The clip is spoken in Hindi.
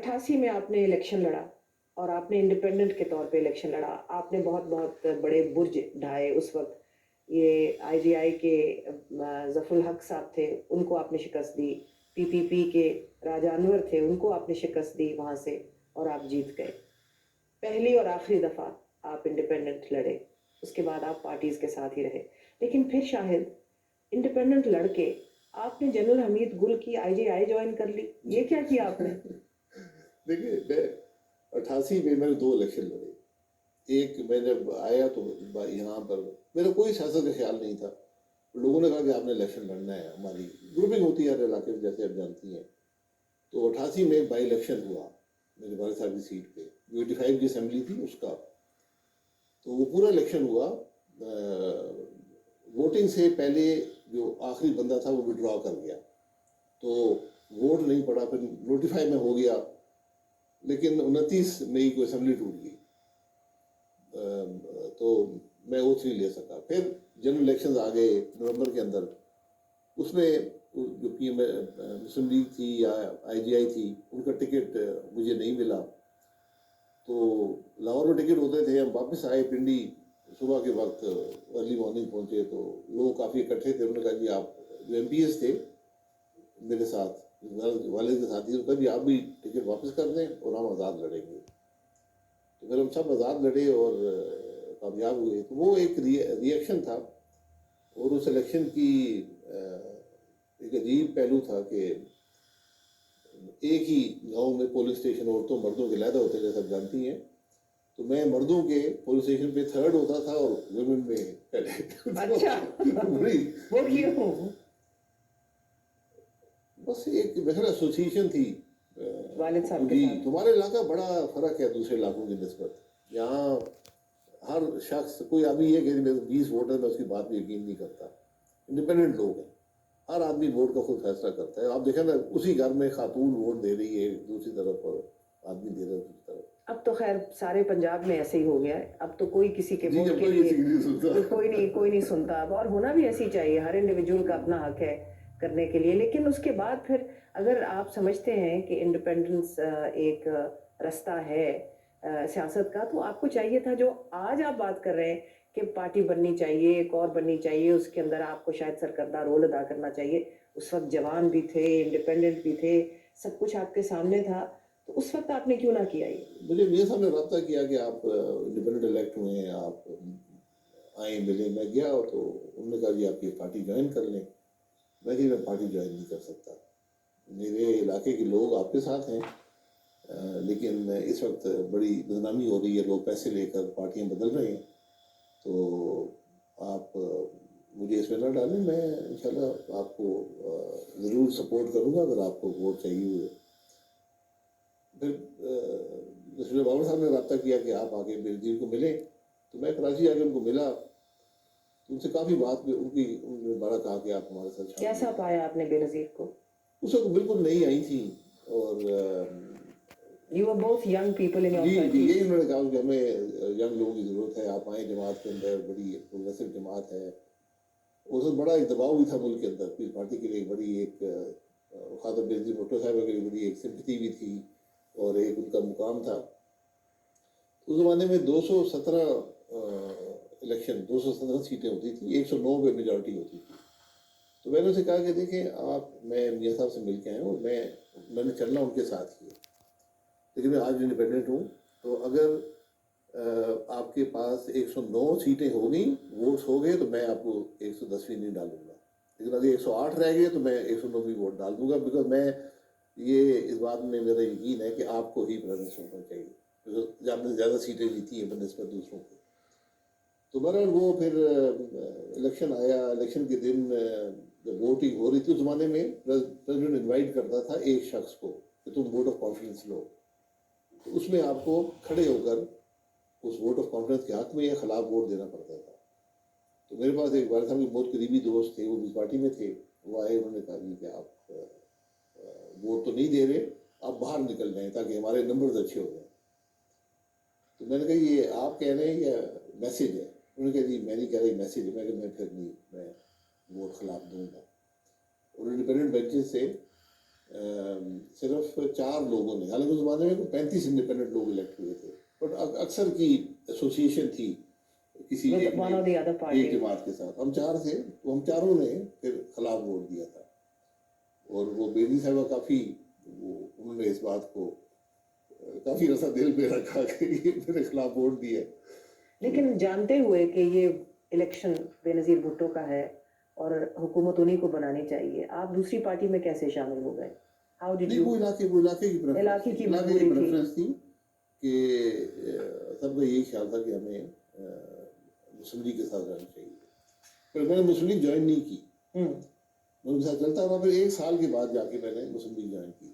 88 में आपने इलेक्शन लड़ा और आपने इंडिपेंडेंट के तौर पे इलेक्शन लड़ा। आपने बहुत बहुत बड़े बुर्ज ढाए उस वक्त। ये आईजीआई के जफरुल हक साहब थे, उनको आपने शिकस्त दी। पीपीपी के राजा अनवर थे, उनको आपने शिकस्त दी वहां से और आप जीत गए। पहली और आखिरी दफा आप इंडिपेंडेंट लड़े, उसके बाद आप पार्टीज के साथ ही रहे। लेकिन फिर शायद इंडिपेंडेंट लड़के आपने जनरल हमीद गुल की आईजीआई ज्वाइन कर ली। ये क्या किया आपने? देखिए, मैं 88 में मैंने 2 इलेक्शन लड़े। एक मैं जब आया तो यहाँ पर मेरा कोई सियासत का ख्याल नहीं था। लोगों ने कहा कि आपने इलेक्शन लड़ना है, हमारी ग्रुपिंग होती है हर इलाके में जैसे आप जानती हैं। तो 88 में एक बाई इलेक्शन हुआ मेरे वाले साहब की सीट पे, जो 85 की असेंबली थी उसका। तो वो पूरा इलेक्शन हुआ। वोटिंग से पहले जो आखिरी बंदा था वो विड्रॉ कर गया, तो वोट नहीं पड़ा। फिर नोटिफाई में हो गया, लेकिन 29 मई को असेंबली टूट गई। तो मैं ओथ नहीं ले सका। फिर जनरल इलेक्शंस आ गए नवंबर के अंदर। उसमें जो पीएम मुस्लिम लीग थी या आईजीआई थी, उनका टिकट मुझे नहीं मिला। तो लाहौर में टिकट होते थे, हम वापस आए पिंडी सुबह के वक्त, अर्ली मॉर्निंग पहुंचे तो लोग काफ़ी इकट्ठे थे। उन्होंने कहा जी आप जो एमपीएस थे मेरे साथ, वाले के साथ ही, उनका जी आप भी टिकट वापस कर दें और हम आज़ाद लड़ेंगे। तो फिर हम सब आज़ाद लड़े और कामयाब हुए। तो वो एक रिएक्शन था। और उस इलेक्शन की एक अजीब पहलू था कि एक ही गांव में पोलिंग स्टेशन औरतों मर्दों के अलहदा होते, जैसे आप जानती हैं। तो मैं मर्दों के पुलिस स्टेशन पे थर्ड होता था और वुमेन में पहले। अच्छा। बड़ी वो क्यों? बस एक बेहतर एसोसिएशन थी वालिद साहब के जी। साथ। तुम्हारा इलाका बड़ा फर्क है दूसरे इलाकों की निस्बत। यहाँ हर शख्स, कोई आदमी ये कह मेरे 20 वोट है, मैं उसकी बात में यकीन नहीं करता। इंडिपेंडेंट लोग हैं, हर आदमी वोट का खुद फैसला करता है। आप देखें ना, उसी घर में खातून वोट दे रही है दूसरी तरफ और आदमी दे रहा है दूसरी तरफ। अब तो खैर सारे पंजाब में ऐसे ही हो गया है। अब तो कोई किसी के जी, वोट जब के कोई लिए किसी की नहीं सुनता। कोई नहीं सुनता अब। और होना भी ऐसी चाहिए, हर इंडिविजुअल का अपना हक है करने के लिए। लेकिन उसके बाद फिर अगर आप समझते हैं कि इंडिपेंडेंस एक रास्ता है सियासत का, तो आपको चाहिए था जो आज आप बात कर रहे हैं कि पार्टी बननी चाहिए, एक और बननी चाहिए, उसके अंदर आपको शायद सरकर्दा रोल अदा करना चाहिए। उस वक्त जवान भी थे, इंडिपेंडेंट भी थे, सब कुछ आपके सामने था। तो उस वक्त आपने क्यों ना किया ये? मुझे मियाँ साहब ने रब्ता किया कि आप इंडिपेंडेंट इलेक्ट हुए हैं, आप आए मिले। मैं गया तो उन्होंने कहा जी आप ये पार्टी ज्वाइन कर लें। मैं पार्टी ज्वाइन नहीं कर सकता। मेरे इलाके के लोग आपके साथ हैं, लेकिन इस वक्त बड़ी बदनामी हो रही है, लोग पैसे लेकर पार्टियां बदल रहे हैं। तो आप मुझे इसमें न डालें। मैं इंशाल्लाह आपको ज़रूर सपोर्ट करूँगा अगर आपको वोट चाहिए हुए। फिर जैसे बाबा साहब ने रब्ता किया कि आप आके बेनज़ीर को मिलें। तो मैं कराची आके उनको मिला, तो उनसे काफ़ी बात में उन्होंने बड़ा कहा कि आप हमारे साथ कैसा पाया आपने बेनज़ीर को? उस वक्त बिल्कुल नई आई थी और You were both young people in your ji 30s. यही उन्होंने कहा कि हमें यंग लोगों की ज़रूरत है, आप आए जमात के अंदर, बड़ी प्रोग्रेसिव जमात है। उस वक्त बड़ा एक दबाव भी था मुल्क के अंदर, पीस पार्टी के लिए बड़ी एक खातर बेनज़ीर भुट्टो साहब के लिए बड़ी एक सिंपैथी भी थी और एक उनका मुकाम था। उस ज़माने में 217 इलेक्शन 217 सीटें होती थी, 109 पे मेजॉरिटी होती थी। तो मैंने उनसे कहा कि देखें आप, मैं मियाँ साहब से मिल के आया हूँ, मैंने चलना उनके साथ ही है, लेकिन मैं आज इंडिपेंडेंट हूँ। तो अगर आपके पास 109 सीटें हो गई, वोट्स हो गए, तो मैं आपको 110वीं नहीं डालूंगा। लेकिन अगर 108 रह गए तो मैं 109वीं वोट डाल दूंगा, बिकॉज मैं ये इस बात में मेरा यकीन है कि आपको ही प्रेजेंस होना चाहिए, बिकॉज आपने ज़्यादा सीटें जीती हैं बनस्बत दूसरों को। तो बहरहाल वो फिर इलेक्शन आया। इलेक्शन के दिन जब वोटिंग हो रही थी, उस ज़माने में प्रेसिडेंट इन्वाइट करता था एक शख्स को कि तुम वोट ऑफ कॉन्फिडेंस लो। तो उसमें आपको खड़े होकर उस वोट ऑफ कॉन्फिडेंस के हक में या खिलाफ वोट देना पड़ता था। तो मेरे पास एक बार साहब के बहुत करीबी दोस्त थे, वो इस पार्टी में थे। वो आए, उन्होंने कहा कि आप वोट तो नहीं दे रहे, आप बाहर निकल जाएं ताकि हमारे नंबर्स अच्छे हो जाए। तो मैंने कहा ये आप कह रहे हैं या मैसेज है? उन्होंने कहा जी मैं नहीं कह रही, मैसेज है। मैं फिर नहीं, मैं वोट खिलाफ दूंगा। और इंडिपेंडेंट बेंचेस से सिर्फ 4 लोगों ने, हालांकि उस जमाने में 35 इंडिपेंडेंट लोग इलेक्ट हुए थे, बट अक्सर की एसोसिएशन थी किसी with एक one or the other एक party. जमात के साथ। हम 4 थे, तो हम चारों ने फिर खिलाफ वोट दिया था। और वो बेदी साहबा काफ़ी, उन्होंने इस बात को काफ़ी ऐसा दिल पे रखा कि ये मेरे खिलाफ वोट दिया। लेकिन जानते हुए कि ये इलेक्शन बेनज़ीर भुट्टो का है और हुकूमत उन्हीं को बनानी चाहिए, आप दूसरी पार्टी में कैसे शामिल हो गए? हाउ डिड नहीं, यू? वो इलाके की इलाके की इलाके मजबूरी की थी। प्रेफरेंस थी कि सबका यही ख्याल था कि हमें मुस्लिम लीग के साथ रहना चाहिए। पर मैंने मुस्लिम लीग ज्वाइन नहीं की, मैं उनके साथ चलता रहा। फिर 1 साल के बाद जाके मैंने मुस्लिम लीग ज्वाइन की।